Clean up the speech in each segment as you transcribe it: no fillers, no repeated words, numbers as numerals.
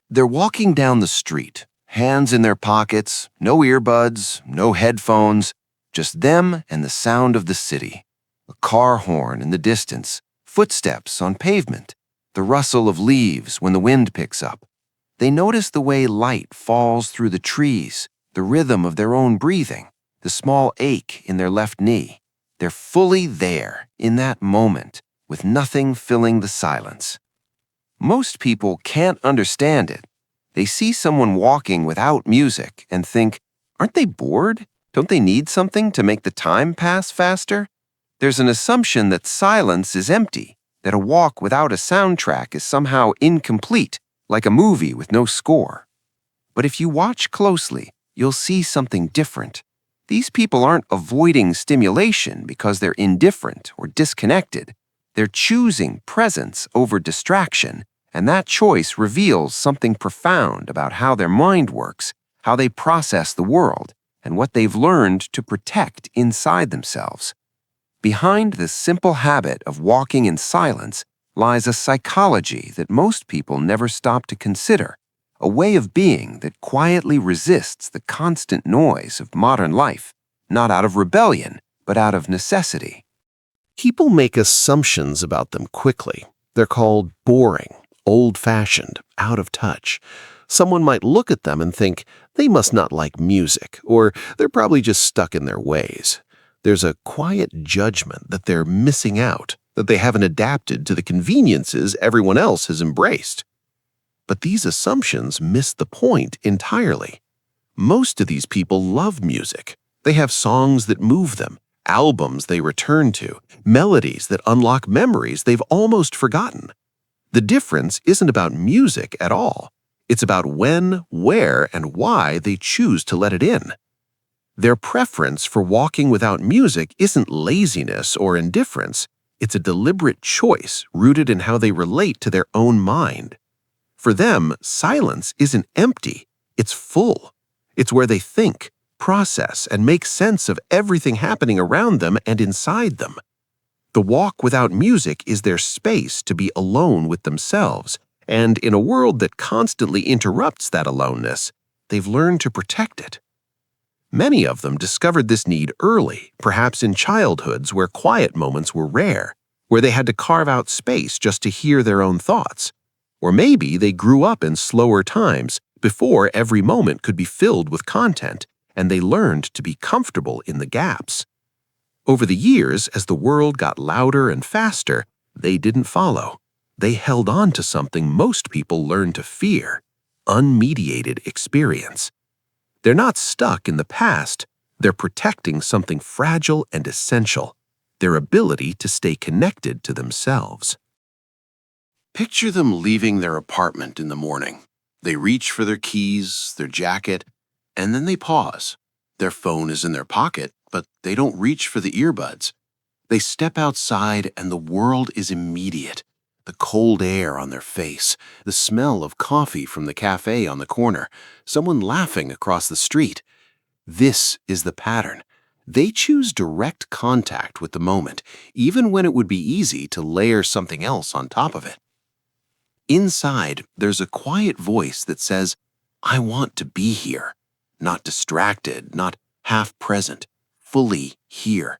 They're walking down the street, hands in their pockets, no earbuds, no headphones, just them and the sound of the city. A car horn in the distance, footsteps on pavement, the rustle of leaves when the wind picks up. They notice the way light falls through the trees, the rhythm of their own breathing, the small ache in their left knee. They're fully there, in that moment, with nothing filling the silence. Most people can't understand it. They see someone walking without music and think, aren't they bored? Don't they need something to make the time pass faster? There's an assumption that silence is empty, that a walk without a soundtrack is somehow incomplete, like a movie with no score. But if you watch closely, you'll see something different. These people aren't avoiding stimulation because they're indifferent or disconnected. They're choosing presence over distraction, and that choice reveals something profound about how their mind works, how they process the world, and what they've learned to protect inside themselves. Behind this simple habit of walking in silence lies a psychology that most people never stop to consider, a way of being that quietly resists the constant noise of modern life, not out of rebellion, but out of necessity. People make assumptions about them quickly. They're called boring, old-fashioned, out of touch. Someone might look at them and think they must not like music, or they're probably just stuck in their ways. There's a quiet judgment that they're missing out, that they haven't adapted to the conveniences everyone else has embraced. But these assumptions miss the point entirely. Most of these people love music. They have songs that move them, albums they return to, melodies that unlock memories they've almost forgotten. The difference isn't about music at all. It's about when, where, and why they choose to let it in. Their preference for walking without music isn't laziness or indifference. It's a deliberate choice rooted in how they relate to their own mind. For them, silence isn't empty, it's full. It's where they think, process, and make sense of everything happening around them and inside them. The walk without music is their space to be alone with themselves, and in a world that constantly interrupts that aloneness, they've learned to protect it. Many of them discovered this need early, perhaps in childhoods where quiet moments were rare, where they had to carve out space just to hear their own thoughts. Or maybe they grew up in slower times, before every moment could be filled with content, and they learned to be comfortable in the gaps. Over the years, as the world got louder and faster, they didn't follow. They held on to something most people learn to fear: unmediated experience. They're not stuck in the past, they're protecting something fragile and essential: their ability to stay connected to themselves. Picture them leaving their apartment in the morning. They reach for their keys, their jacket, and then they pause. Their phone is in their pocket, but they don't reach for the earbuds. They step outside and the world is immediate. The cold air on their face, the smell of coffee from the cafe on the corner, someone laughing across the street. This is the pattern. They choose direct contact with the moment, even when it would be easy to layer something else on top of it. Inside, there's a quiet voice that says, I want to be here. Not distracted, not half present, fully here.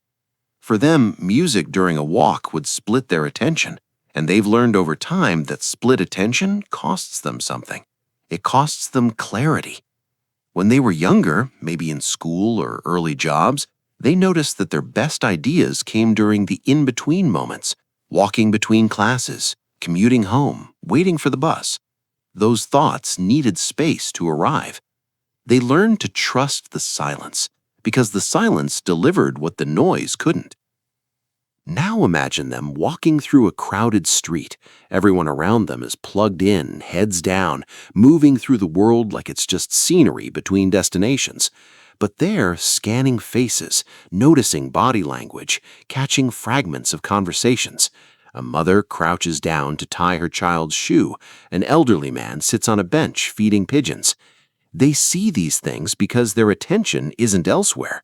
For them, music during a walk would split their attention, and they've learned over time that split attention costs them something. It costs them clarity. When they were younger, maybe in school or early jobs, they noticed that their best ideas came during the in-between moments, walking between classes, commuting home, waiting for the bus. Those thoughts needed space to arrive. They learned to trust the silence, because the silence delivered what the noise couldn't. Now imagine them walking through a crowded street. Everyone around them is plugged in, heads down, moving through the world like it's just scenery between destinations. But they're scanning faces, noticing body language, catching fragments of conversations. A mother crouches down to tie her child's shoe. An elderly man sits on a bench feeding pigeons. They see these things because their attention isn't elsewhere.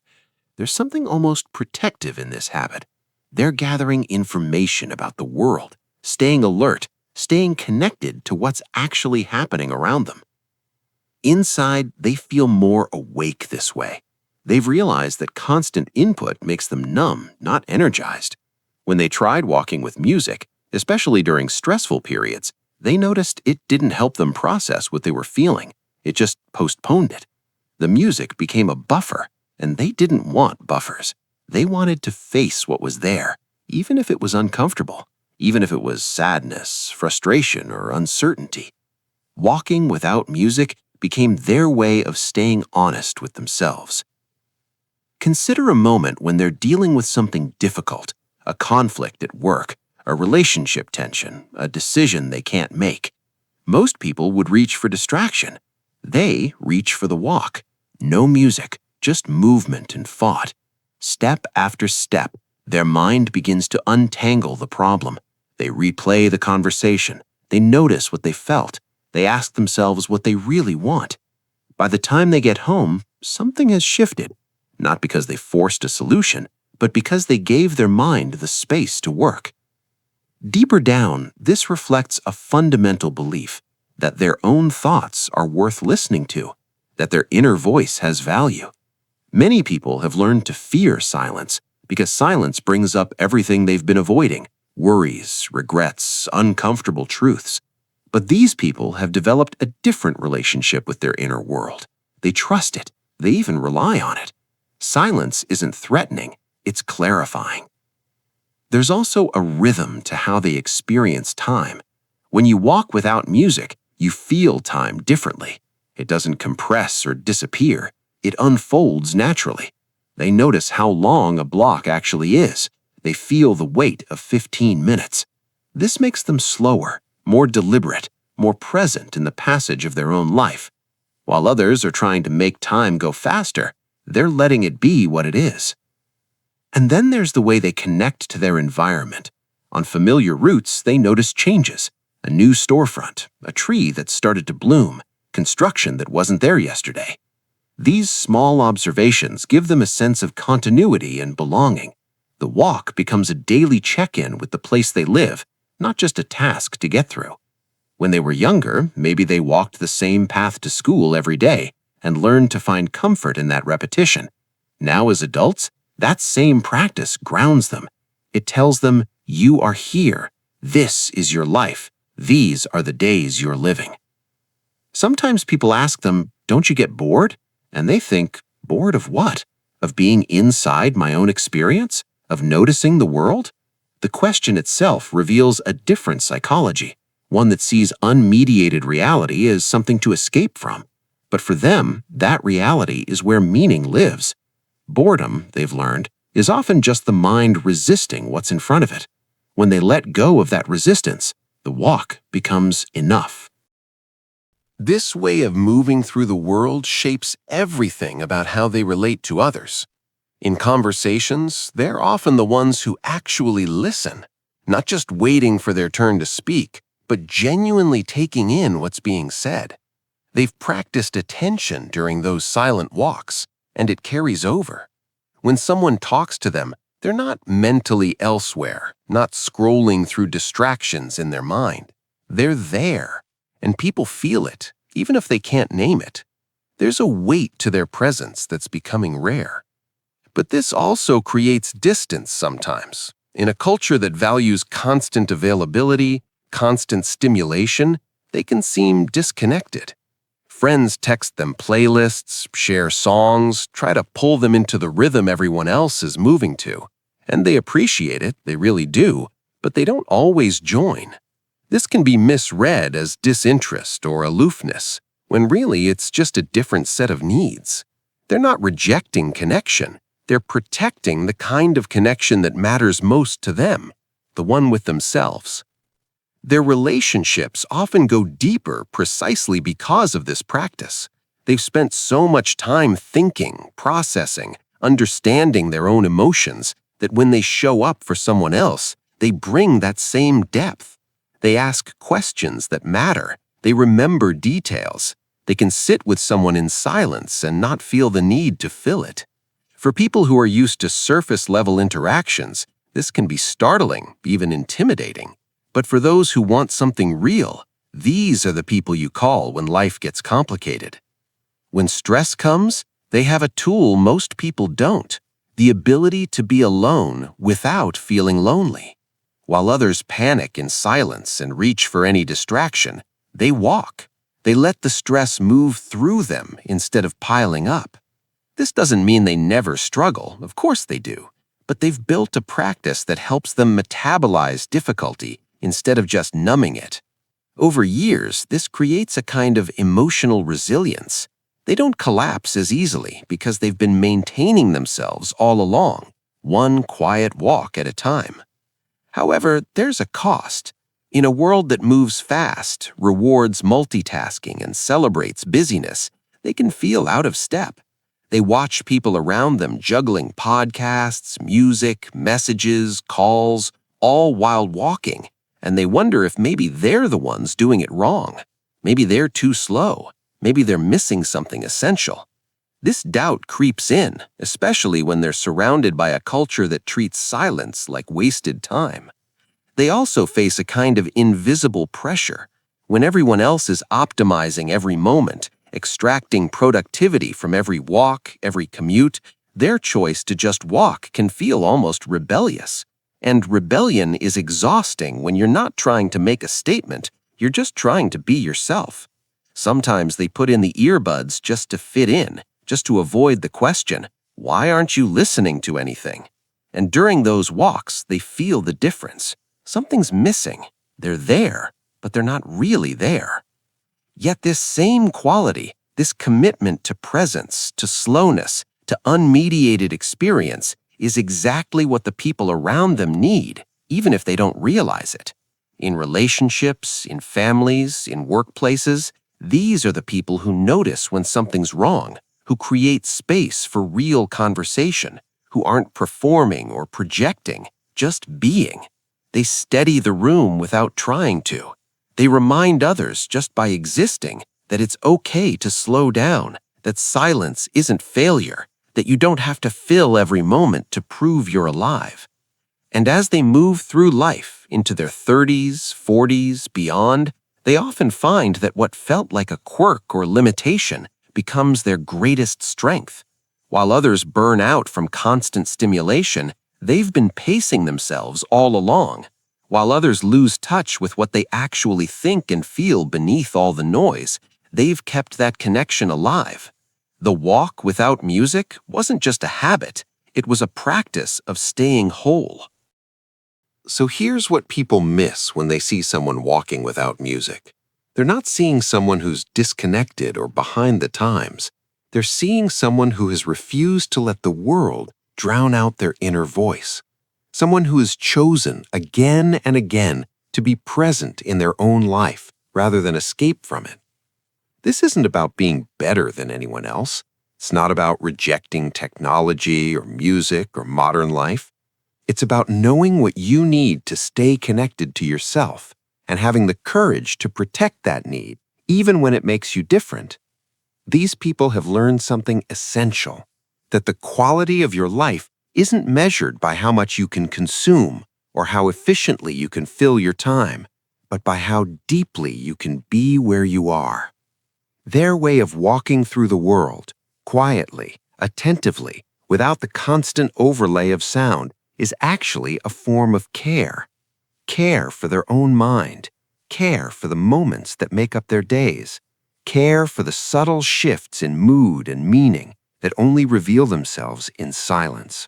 There's something almost protective in this habit. They're gathering information about the world, staying alert, staying connected to what's actually happening around them. Inside, they feel more awake this way. They've realized that constant input makes them numb, not energized. When they tried walking with music, especially during stressful periods, they noticed it didn't help them process what they were feeling. It just postponed it. The music became a buffer, and they didn't want buffers. They wanted to face what was there, even if it was uncomfortable, even if it was sadness, frustration, or uncertainty. Walking without music became their way of staying honest with themselves. Consider a moment when they're dealing with something difficult, a conflict at work, a relationship tension, a decision they can't make. Most people would reach for distraction. They reach for the walk. No music, just movement and thought. Step after step, their mind begins to untangle the problem. They replay the conversation. They notice what they felt. They ask themselves what they really want. By the time they get home, something has shifted. Not because they forced a solution, but because they gave their mind the space to work. Deeper down, this reflects a fundamental belief that their own thoughts are worth listening to, that their inner voice has value. Many people have learned to fear silence because silence brings up everything they've been avoiding: worries, regrets, uncomfortable truths. But these people have developed a different relationship with their inner world. They trust it. They even rely on it. Silence isn't threatening, it's clarifying. There's also a rhythm to how they experience time. When you walk without music, you feel time differently. It doesn't compress or disappear. It unfolds naturally. They notice how long a block actually is. They feel the weight of 15 minutes. This makes them slower, more deliberate, more present in the passage of their own life. While others are trying to make time go faster, they're letting it be what it is. And then there's the way they connect to their environment. On familiar routes, they notice changes. A new storefront, a tree that started to bloom, construction that wasn't there yesterday. These small observations give them a sense of continuity and belonging. The walk becomes a daily check-in with the place they live, not just a task to get through. When they were younger, maybe they walked the same path to school every day and learned to find comfort in that repetition. Now as adults, that same practice grounds them. It tells them, you are here. This is your life. These are the days you're living. Sometimes people ask them, don't you get bored? And they think, bored of what? Of being inside my own experience? Of noticing the world? The question itself reveals a different psychology, one that sees unmediated reality as something to escape from. But for them, that reality is where meaning lives. Boredom, they've learned, is often just the mind resisting what's in front of it. When they let go of that resistance, the walk becomes enough. This way of moving through the world shapes everything about how they relate to others. In conversations, they're often the ones who actually listen, not just waiting for their turn to speak, but genuinely taking in what's being said. They've practiced attention during those silent walks, and it carries over. When someone talks to them, they're not mentally elsewhere, not scrolling through distractions in their mind. They're there, and people feel it, even if they can't name it. There's a weight to their presence that's becoming rare. But this also creates distance sometimes. In a culture that values constant availability, constant stimulation, they can seem disconnected. Friends text them playlists, share songs, try to pull them into the rhythm everyone else is moving to. And they appreciate it, they really do, but they don't always join. This can be misread as disinterest or aloofness, when really it's just a different set of needs. They're not rejecting connection. They're protecting the kind of connection that matters most to them, the one with themselves. Their relationships often go deeper precisely because of this practice. They've spent so much time thinking, processing, understanding their own emotions that when they show up for someone else, they bring that same depth. They ask questions that matter. They remember details. They can sit with someone in silence and not feel the need to fill it. For people who are used to surface-level interactions, this can be startling, even intimidating. But for those who want something real, these are the people you call when life gets complicated. When stress comes, they have a tool most people don't: the ability to be alone without feeling lonely. While others panic in silence and reach for any distraction, they walk. They let the stress move through them instead of piling up. This doesn't mean they never struggle, of course they do, but they've built a practice that helps them metabolize difficulty instead of just numbing it. Over years, this creates a kind of emotional resilience. They don't collapse as easily because they've been maintaining themselves all along, one quiet walk at a time. However, there's a cost. In a world that moves fast, rewards multitasking, and celebrates busyness, they can feel out of step. They watch people around them juggling podcasts, music, messages, calls, all while walking, and they wonder if maybe they're the ones doing it wrong. Maybe they're too slow. Maybe they're missing something essential. This doubt creeps in, especially when they're surrounded by a culture that treats silence like wasted time. They also face a kind of invisible pressure. When everyone else is optimizing every moment, extracting productivity from every walk, every commute, their choice to just walk can feel almost rebellious. And rebellion is exhausting when you're not trying to make a statement, you're just trying to be yourself. Sometimes they put in the earbuds just to fit in, just to avoid the question, why aren't you listening to anything? And during those walks, they feel the difference. Something's missing. They're there, but they're not really there. Yet this same quality, this commitment to presence, to slowness, to unmediated experience, is exactly what the people around them need, even if they don't realize it. In relationships, in families, in workplaces, these are the people who notice when something's wrong, who create space for real conversation, who aren't performing or projecting, just being. They steady the room without trying to. They remind others just by existing that it's okay to slow down, that silence isn't failure, that you don't have to fill every moment to prove you're alive. And as they move through life into their 30s, 40s, beyond, they often find that what felt like a quirk or limitation becomes their greatest strength. While others burn out from constant stimulation, they've been pacing themselves all along. While others lose touch with what they actually think and feel beneath all the noise, they've kept that connection alive. The walk without music wasn't just a habit, it was a practice of staying whole. So here's what people miss when they see someone walking without music. They're not seeing someone who's disconnected or behind the times. They're seeing someone who has refused to let the world drown out their inner voice. Someone who has chosen again and again to be present in their own life rather than escape from it. This isn't about being better than anyone else. It's not about rejecting technology or music or modern life. It's about knowing what you need to stay connected to yourself and having the courage to protect that need, even when it makes you different. These people have learned something essential, that the quality of your life isn't measured by how much you can consume or how efficiently you can fill your time, but by how deeply you can be where you are. Their way of walking through the world, quietly, attentively, without the constant overlay of sound, is actually a form of care. Care for their own mind, care for the moments that make up their days, care for the subtle shifts in mood and meaning that only reveal themselves in silence.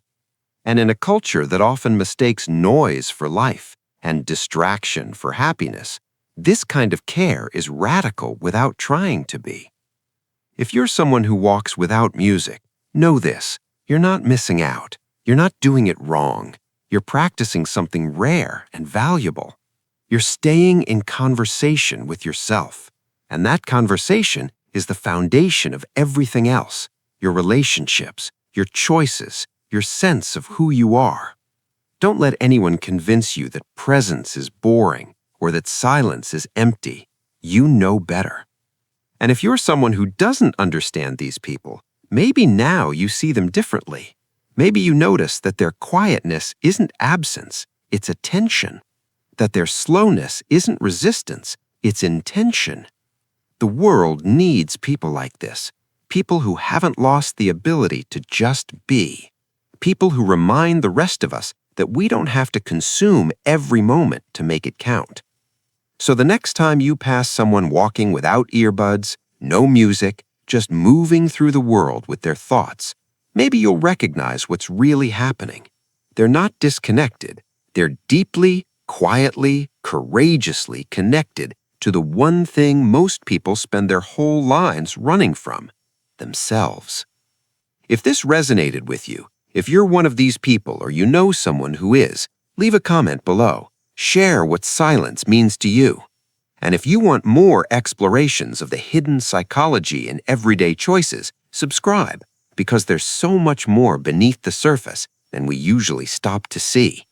And in a culture that often mistakes noise for life and distraction for happiness, this kind of care is radical without trying to be. If you're someone who walks without music, know this: you're not missing out. You're not doing it wrong. You're practicing something rare and valuable. You're staying in conversation with yourself. And that conversation is the foundation of everything else: your relationships, your choices, your sense of who you are. Don't let anyone convince you that presence is boring or that silence is empty. You know better. And if you're someone who doesn't understand these people, maybe now you see them differently. Maybe you notice that their quietness isn't absence, it's attention. that their slowness isn't resistance, it's intention. The world needs people like this, people who haven't lost the ability to just be, people who remind the rest of us that we don't have to consume every moment to make it count. So the next time you pass someone walking without earbuds, no music, just moving through the world with their thoughts, maybe you'll recognize what's really happening. They're not disconnected. They're deeply, quietly, courageously connected to the one thing most people spend their whole lives running from: themselves. If this resonated with you, if you're one of these people or you know someone who is, leave a comment below. Share what silence means to you. And if you want more explorations of the hidden psychology in everyday choices, subscribe, because there's so much more beneath the surface than we usually stop to see.